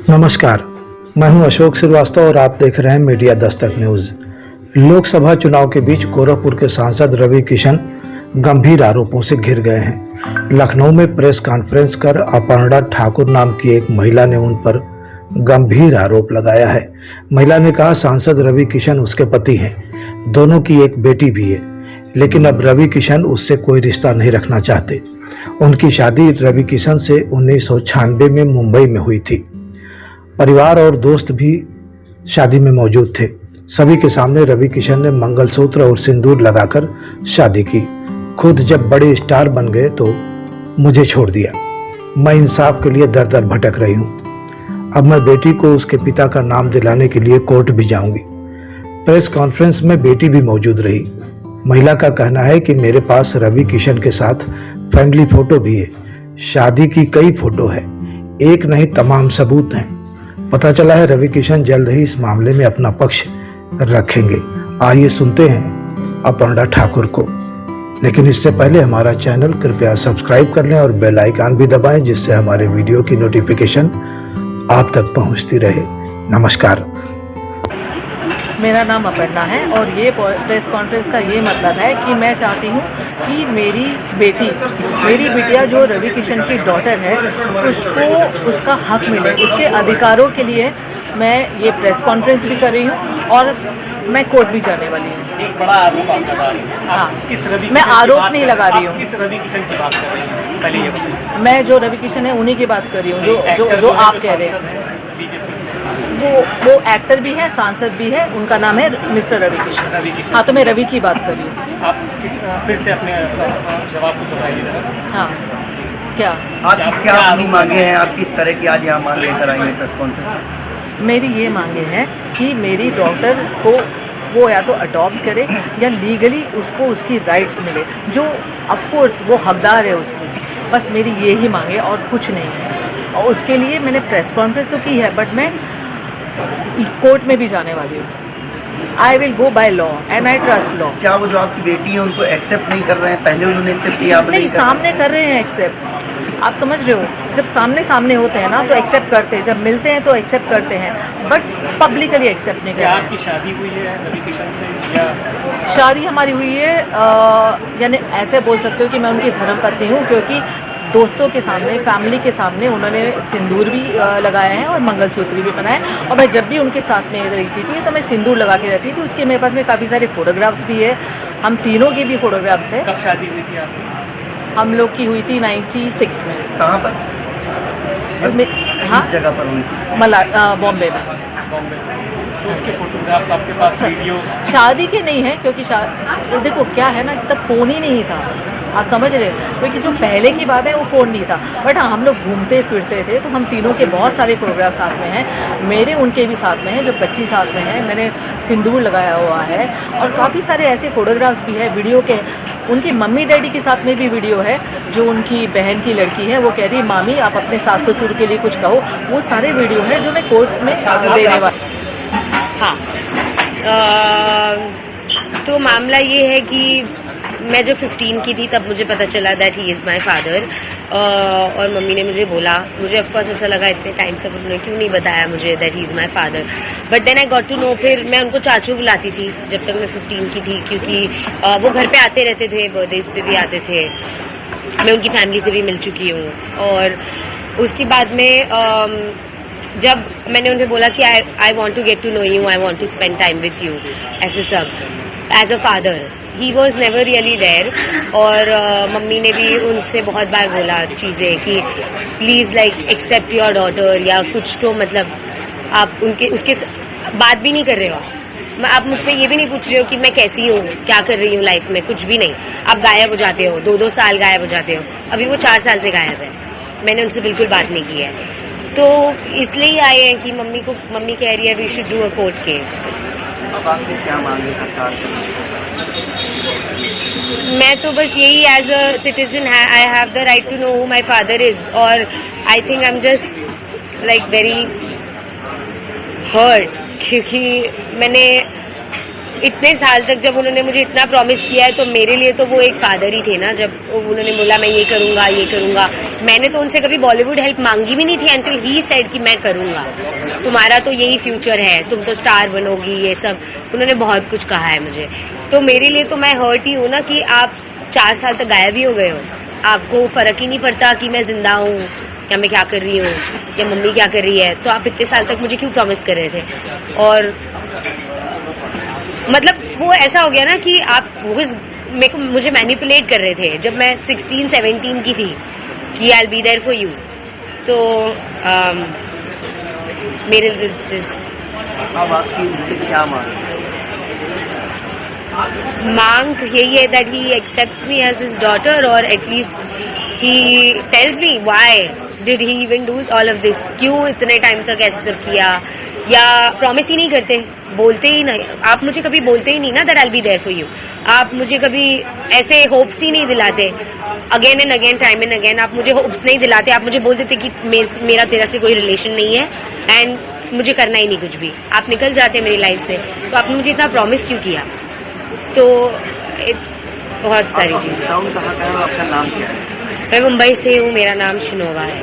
नमस्कार, मैं हूं अशोक श्रीवास्तव और आप देख रहे हैं मीडिया दस्तक न्यूज। लोकसभा चुनाव के बीच गोरखपुर के सांसद रवि किशन गंभीर आरोपों से घिर गए हैं। लखनऊ में प्रेस कॉन्फ्रेंस कर अपर्णा ठाकुर नाम की एक महिला ने उन पर गंभीर आरोप लगाया है। महिला ने कहा, सांसद रवि किशन उसके पति हैं, दोनों की एक बेटी भी है, लेकिन अब रवि किशन उससे कोई रिश्ता नहीं रखना चाहते। उनकी शादी रवि किशन से 1996 में मुंबई में हुई थी। परिवार और दोस्त भी शादी में मौजूद थे। सभी के सामने रवि किशन ने मंगलसूत्र और सिंदूर लगाकर शादी की। खुद जब बड़े स्टार बन गए तो मुझे छोड़ दिया। मैं इंसाफ के लिए दर दर भटक रही हूँ। अब मैं बेटी को उसके पिता का नाम दिलाने के लिए कोर्ट भी जाऊंगी। प्रेस कॉन्फ्रेंस में बेटी भी मौजूद रही। महिला का कहना है कि मेरे पास रवि किशन के साथ फैमिली फोटो भी है, शादी की कई फोटो है, एक नहीं तमाम सबूत हैं। पता चला है रवि किशन जल्द ही इस मामले में अपना पक्ष रखेंगे। आइए सुनते हैं अपर्णा ठाकुर को। लेकिन इससे पहले हमारा चैनल कृपया सब्सक्राइब कर लें और बेल आइकन भी दबाएं, जिससे हमारे वीडियो की नोटिफिकेशन आप तक पहुंचती रहे। नमस्कार। मेरा नाम अपर्णा है और ये प्रेस कॉन्फ्रेंस का ये मतलब है कि मैं चाहती हूँ कि मेरी बिटिया जो रवि किशन की डॉटर है उसको उसका हक मिले, उसके अधिकारों के लिए मैं ये प्रेस कॉन्फ्रेंस भी कर रही हूँ और मैं कोर्ट भी जाने वाली हूँ। एक बड़ा आरोप आप लगा रही हैं। हाँ, मैं आरोप नहीं लगा रही हूँ। किस रवि किशन की बात कर रही हैं? पहले ये बताइए। मैं जो रवि किशन है उन्हीं की बात कर रही हूँ जो आप कह रहे हैं। वो एक्टर भी है, सांसद भी है, उनका नाम है मिस्टर रवि किशन। हाँ, तो मैं रवि की बात कर रही हूँ। आप फिर से अपने जवाब को बताइए। हाँ, क्या आप क्या अपनी मांगे हैं? आप किस तरह की आज यहाँ मांग लेकर आई हैं प्रेस कॉन्फ्रेंस? मेरी ये मांगे हैं कि मेरी डॉटर को वो या तो अडॉप्ट करे या लीगली उसको उसकी राइट्स मिले, जो ऑफ कोर्स वो हकदार है उसकी। बस मेरी ये ही मांगे और कुछ नहीं है। और उसके लिए मैंने प्रेस कॉन्फ्रेंस तो की है, बट मैं कोर्ट में भी जाने वाली हूँ। I will go by law and I trust law. क्या वो जो आपकी बेटी है उनको एक्सेप्ट नहीं कर रहे हैं? पहले उन्होंने एक्सेप्ट किया, आप नहीं, सामने कर रहे हैं एक्सेप्ट। आप समझ रहे हो, जब सामने होते हैं ना तो एक्सेप्ट करते हैं, जब मिलते हैं तो एक्सेप्ट करते हैं, बट पब्लिकली एक्सेप्ट नहीं क्या करते। आपकी शादी हुई है रवि किशन से या? शादी हमारी हुई है, यानी ऐसे बोल सकते हो कि मैं उनकी धर्मपत्नी हूँ, क्योंकि दोस्तों के सामने, फैमिली के सामने उन्होंने सिंदूर भी लगाया है और मंगलसूत्र भी पहना है। और मैं जब भी उनके साथ में रहती थी तो मैं सिंदूर लगा के रहती थी। उसके मेरे पास में काफ़ी सारे फोटोग्राफ्स भी है, हम तीनों की भी फोटोग्राफ्स है। कब शादी हुई थी आपकी? हम लोग की हुई थी 96 में। कहाँ पर? हाँ, किस जगह पर हुई थी? बॉम्बे में। बॉम्बे में। तो उसके फोटोग्राफ्स आपके पास, वीडियो? शादी के नहीं है, क्योंकि देखो क्या है ना कि तब फ़ोन ही नहीं था, आप समझ रहे हो, क्योंकि जो पहले की बात है वो फ़ोन नहीं था। बट हाँ, हम लोग घूमते फिरते थे तो हम तीनों के बहुत सारे फोटोग्राफ साथ में हैं। मेरे उनके भी साथ में हैं, जो बच्ची साथ में है, मैंने सिंदूर लगाया हुआ है। और काफ़ी सारे ऐसे फोटोग्राफ्स भी है वीडियो के। उनकी मम्मी डैडी के साथ में भी वीडियो है, जो उनकी बहन की लड़की है, वो कह रही मामी आप अपने सास ससुर के लिए कुछ कहो। वो सारे वीडियो हैं जो मैं कोर्ट में देने वाली। हाँ, तो मामला ये है कि मैं जब 15 की थी तब मुझे पता चला that he is my father. और मम्मी ने मुझे बोला, मुझे ऑफकोर्स ऐसा लगा इतने टाइम से उन्होंने क्यों नहीं बताया मुझे that he is my father. But then I got to know. फिर मैं उनको चाचू बुलाती थी जब तक मैं 15 की थी, क्योंकि वो घर पे आते रहते थे, बर्थडेज पे भी आते थे। मैं उनकी फैमिली से भी मिल चुकी हूँ। और उसके बाद में जब मैंने उन्हें बोला कि I want to get to know you, I want to spend time with you, ऐसे सब as a father, he was never really there. और मम्मी ने भी उनसे बहुत बार बोला चीज़ें कि please like accept your daughter, या कुछ तो मतलब आप उसके बात भी नहीं कर रहे हो। आप मुझसे ये भी नहीं पूछ रहे हो कि मैं कैसी हूँ, क्या कर रही हूँ लाइफ में, कुछ भी नहीं। आप गायब हो जाते हो, 2-2 साल गायब हो जाते हो। अभी वो 4 साल से गायब है, मैंने उनसे बिल्कुल बात नहीं की है। तो इसलिए ही आए हैं कि मम्मी कह रही है we should do a court case. अब आपने क्या मांगे सरकार से? मैं तो बस यही, as a citizen I have the right to know who my father is. और I think I am just like very hurt, क्योंकि मैंने इतने साल तक जब उन्होंने मुझे इतना प्रॉमिस किया है तो मेरे लिए तो वो एक फादर ही थे ना। जब उन्होंने बोला मैं ये करूंगा, मैंने तो उनसे कभी बॉलीवुड हेल्प मांगी भी नहीं थी अंटिल ही सेड कि मैं करूंगा, तुम्हारा तो यही फ्यूचर है, तुम तो स्टार बनोगी, ये सब उन्होंने बहुत कुछ कहा है मुझे। तो मेरे लिए तो मैं हर्ट ही हूँ ना कि आप 4 साल तक गायब ही हो गए हो, आपको फर्क ही नहीं पड़ता कि मैं जिंदा हूँ या मैं क्या कर रही हूँ या मम्मी क्या कर रही है। तो आप इतने साल तक मुझे क्यों प्रॉमिस कर रहे थे? और मतलब वो ऐसा हो गया ना कि आप मुझे मैनिपुलेट कर रहे थे जब मैं 16-17 की थी कि I will be there for you. तो मेरे अब आपकी उनसे क्या मांग तो यही है that he accepts me as his daughter, और at least he tells me why did he even do all of this, क्यों इतने टाइम तक ऐसे सब किया, या प्रॉमिस ही नहीं करते, बोलते ही नहीं। आप मुझे कभी बोलते ही नहीं ना that I will be there for you, आप मुझे कभी ऐसे होप्स ही नहीं दिलाते, again and again time and again आप मुझे होप्स नहीं दिलाते। आप मुझे बोल देते कि मेरा तेरा से कोई रिलेशन नहीं है एंड मुझे करना ही नहीं कुछ भी, आप निकल जाते मेरी लाइफ से। तो आपने मुझे इतना प्रॉमिस क्यों किया? तो बहुत सारी चीजें। कहाँ का है, आपका नाम क्या है? मैं मुंबई से हूँ, मेरा नाम शिनोवा है।